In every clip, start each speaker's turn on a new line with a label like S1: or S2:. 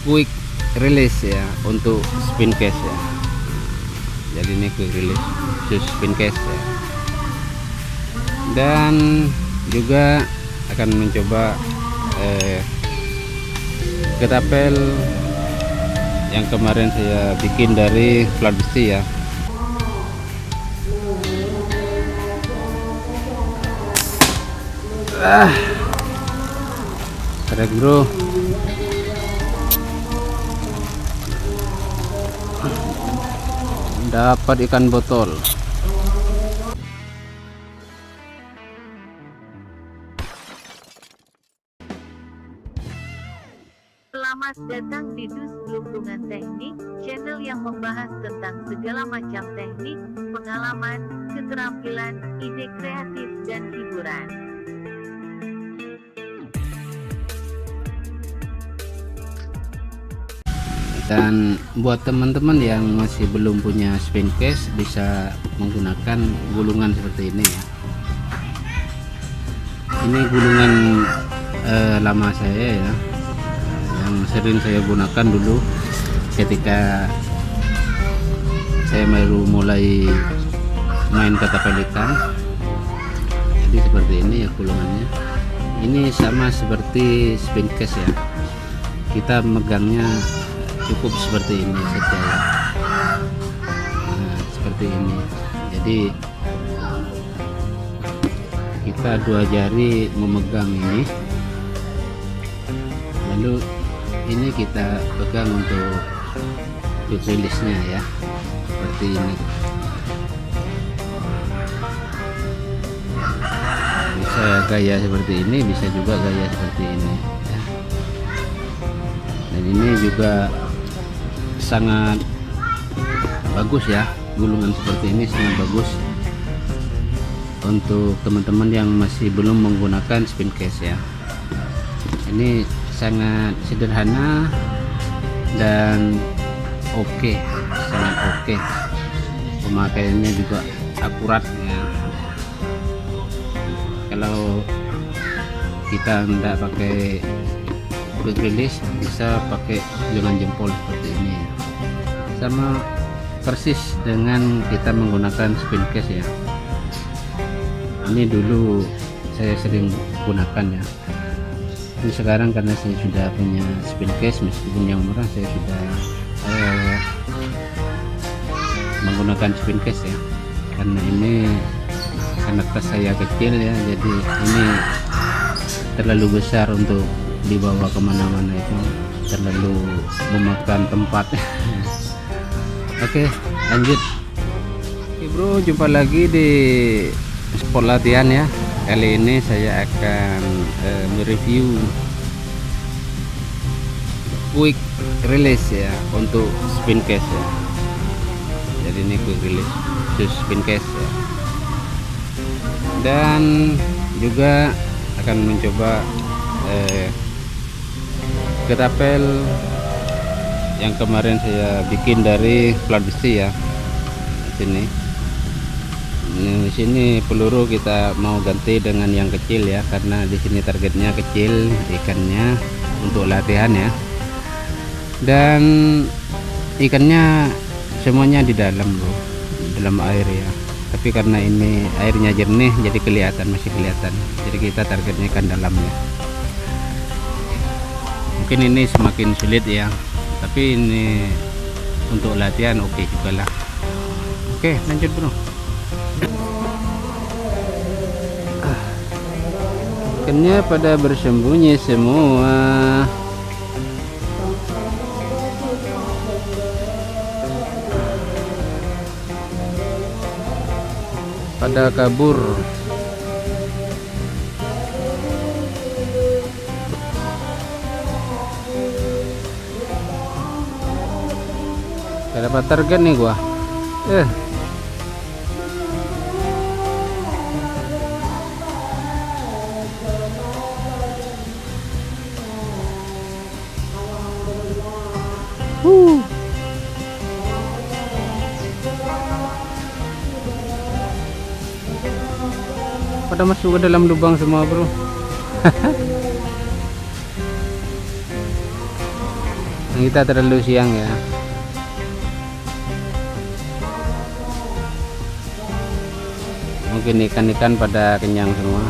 S1: quick release ya untuk spin case ya. Jadi ini quick release khusus spin case ya. Dan juga akan mencoba ketapel yang kemarin saya bikin dari plat besi ya. Keren bro. Dapat ikan botol.
S2: Selamat datang di Dus Lungkungan Teknik, channel yang membahas tentang segala macam teknik, pengalaman, keterampilan, ide kreatif, dan hiburan.
S1: Dan buat teman-teman yang masih belum punya spin case, bisa menggunakan gulungan seperti ini ya. Ini gulungan lama saya ya, yang sering saya gunakan dulu ketika saya baru mulai main ketapel ikan. Jadi seperti ini ya gulungannya. Ini sama seperti spin case ya, kita megangnya cukup seperti ini saja ya. Nah, seperti ini. Jadi kita dua jari memegang ini, lalu ini kita pegang untuk quick release nya ya, seperti ini. Bisa gaya seperti ini, bisa juga gaya seperti ini ya. Dan ini juga sangat bagus ya, gulungan seperti ini sangat bagus untuk teman-teman yang masih belum menggunakan spin case ya. Ini sangat sederhana dan oke, sangat oke. Pemakaiannya juga akurat ya. Kalau kita tidak pakai quick release, bisa pakai dengan jempol seperti ini ya. Sama persis dengan kita menggunakan spin case ya. Ini dulu saya sering gunakan ya. Ini sekarang karena saya sudah punya spin case, meskipun yang murah, saya sudah menggunakan spin case ya. Karena ini anak tas saya kecil ya, jadi ini terlalu besar untuk dibawa kemana-mana, itu terlalu memakan tempat. Oke, lanjut. Oke bro, jumpa lagi di spot latihan ya. Kali ini saya akan mereview quick release ya untuk spin case ya. Jadi ini quick release khusus spin case ya. Dan juga akan mencoba ketapel yang kemarin saya bikin dari plat besi ya. Di sini peluru kita mau ganti dengan yang kecil ya, karena di sini targetnya kecil ikannya untuk latihan ya. Dan ikannya semuanya di dalam bro, dalam air ya. Tapi karena ini airnya jernih, jadi kelihatan, masih kelihatan. Jadi kita targetnya ikan dalamnya. Mungkin ini semakin sulit ya, tapi ini untuk latihan oke juga lah. Oke, lanjut bro. Ikannya pada bersembunyi semua. Pada kabur. Gak dapat target nih gua. Pada masuk ke dalam lubang semua bro. Kita terlalu siang ya. Mungkin ikan-ikan pada kenyang semua.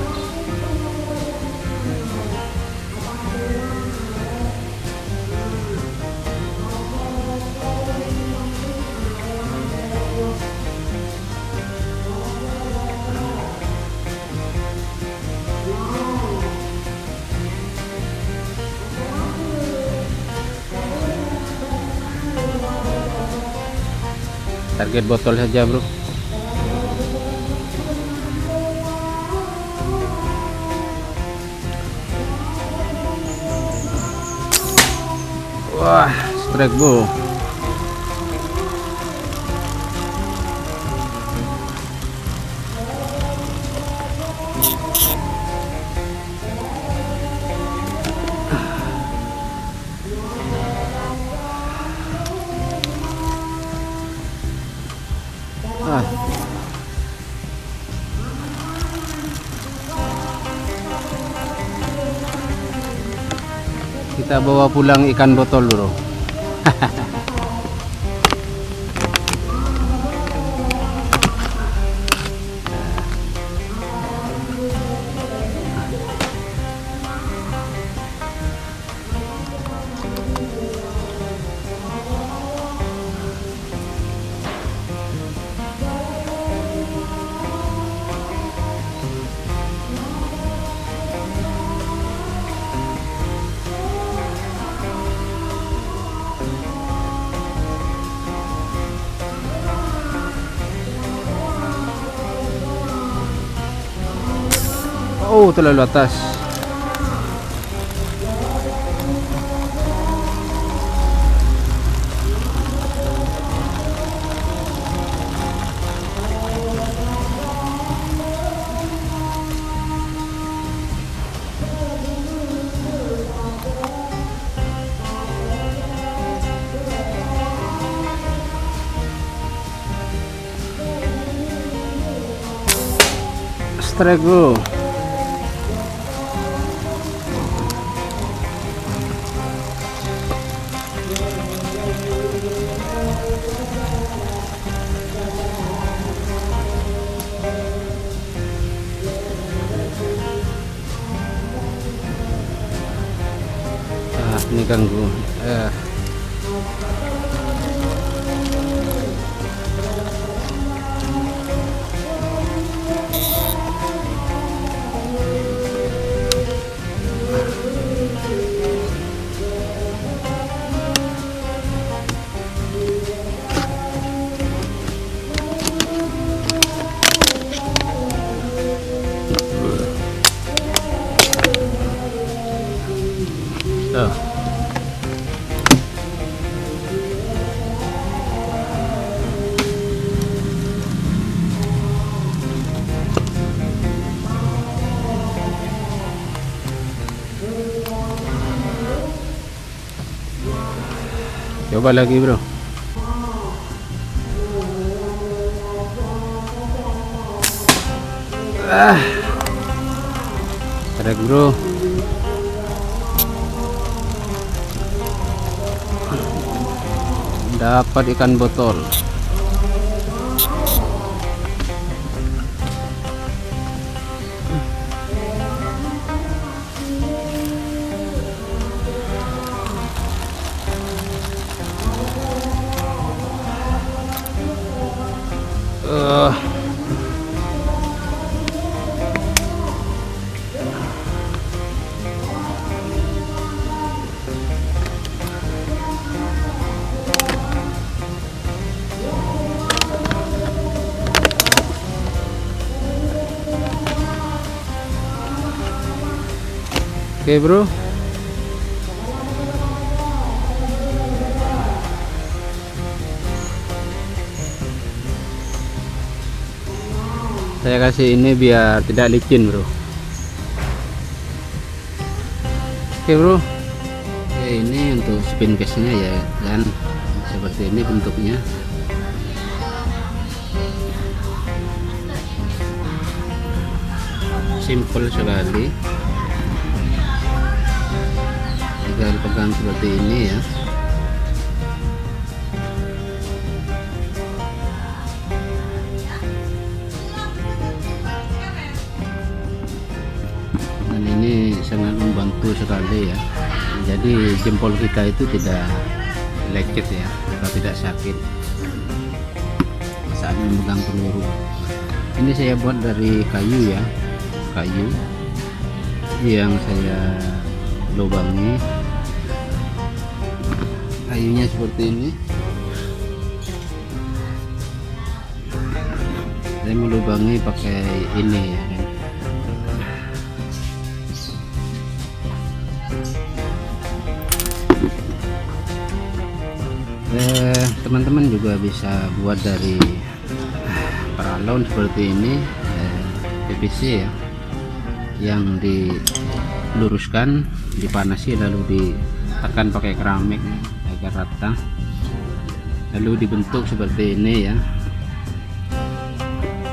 S1: Target botol saja, bro. Wah, strike, bro. Kita bawa pulang ikan botol dulu. Oh, terlalu atas. Strike, bro. Ini ganggu. Coba lagi, bro. Strike, bro. Dapat ikan botol. Oke, bro. Saya kasih ini biar tidak licin, bro. Oke, bro. Oke, ini untuk spin case nya ya kan, seperti ini bentuknya. Simple sekali, tinggal pegang seperti ini ya. membantu sekali ya. Jadi jempol kita itu tidak lecet ya, atau tidak sakit saat memegang peluru. Ini saya buat dari kayu ya, kayu yang saya lubangi. Kayunya seperti ini. Saya melubangi pakai ini ya kan. Teman-teman juga bisa buat dari paralon seperti ini, PVC ya, yang diluruskan, dipanasi lalu ditekan pakai keramik agar rata, lalu dibentuk seperti ini ya,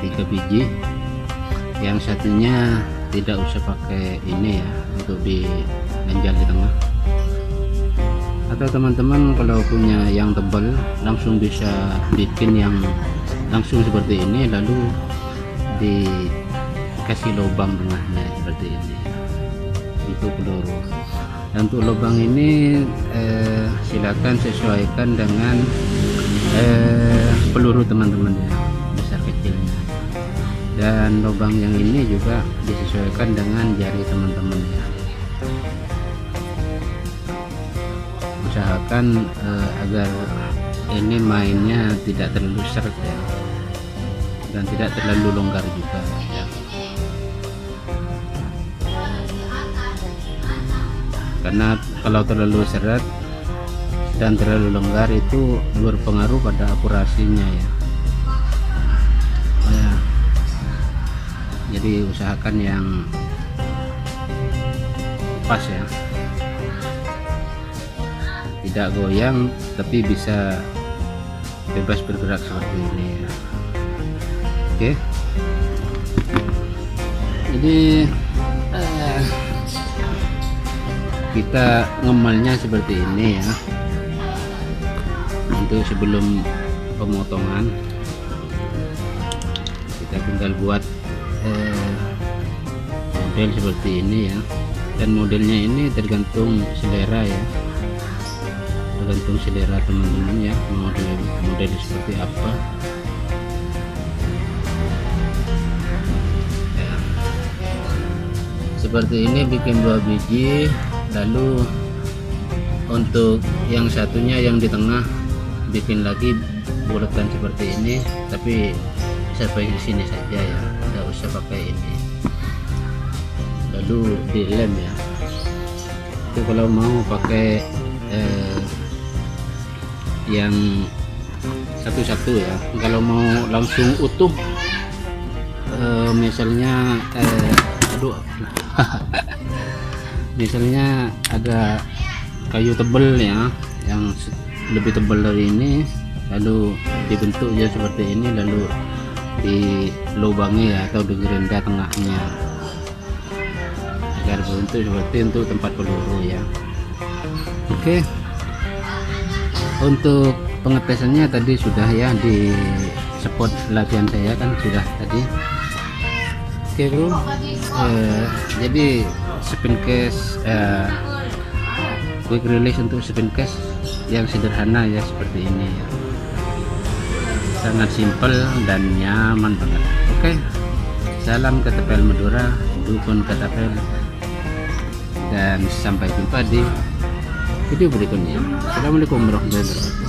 S1: 3 biji. Yang satunya tidak usah pakai ini ya, untuk diganjal di tengah. Atau teman-teman kalau punya yang tebal langsung bisa bikin yang langsung seperti ini, lalu dikasih lubang tengahnya seperti ini, itu peluru. Dan untuk lubang ini silakan sesuaikan dengan peluru teman-teman ya, besar kecilnya. Dan lubang yang ini juga disesuaikan dengan jari teman-teman ya. Usahakan agar ini mainnya tidak terlalu seret ya, dan tidak terlalu longgar juga ya. Karena kalau terlalu seret dan terlalu longgar itu berpengaruh pada akurasinya ya. Jadi usahakan yang pas ya, tidak goyang tapi bisa bebas bergerak seperti ini ya. Oke, jadi kita ngemalnya seperti ini ya. Untuk sebelum pemotongan kita tinggal buat model seperti ini ya, dan modelnya ini tergantung selera ya, tergantung selera teman-teman ya, model seperti apa ya. Seperti ini bikin 2 biji, lalu untuk yang satunya yang di tengah bikin lagi bulatan seperti ini, tapi sampai di sini saja ya, tidak usah pakai ini, lalu dilem ya. Itu kalau mau pakai yang satu-satu ya. Kalau mau langsung utuh misalnya misalnya ada kayu tebal ya, yang lebih tebal dari ini, lalu dibentuk ya seperti ini, lalu dilubangi ya, atau digerenda tengahnya agar berbentuk seperti untuk tempat peluru ya. Oke, untuk pengetesannya tadi sudah ya, di spot latihan saya kan sudah tadi. Oke bro, jadi spin case quick release untuk spin case yang sederhana ya, seperti ini ya, sangat simpel dan nyaman banget. Oke, salam ketapel Madura, dukun ketapel, dan sampai jumpa di video berikutnya. Assalamualaikum warahmatullahi wabarakatuh.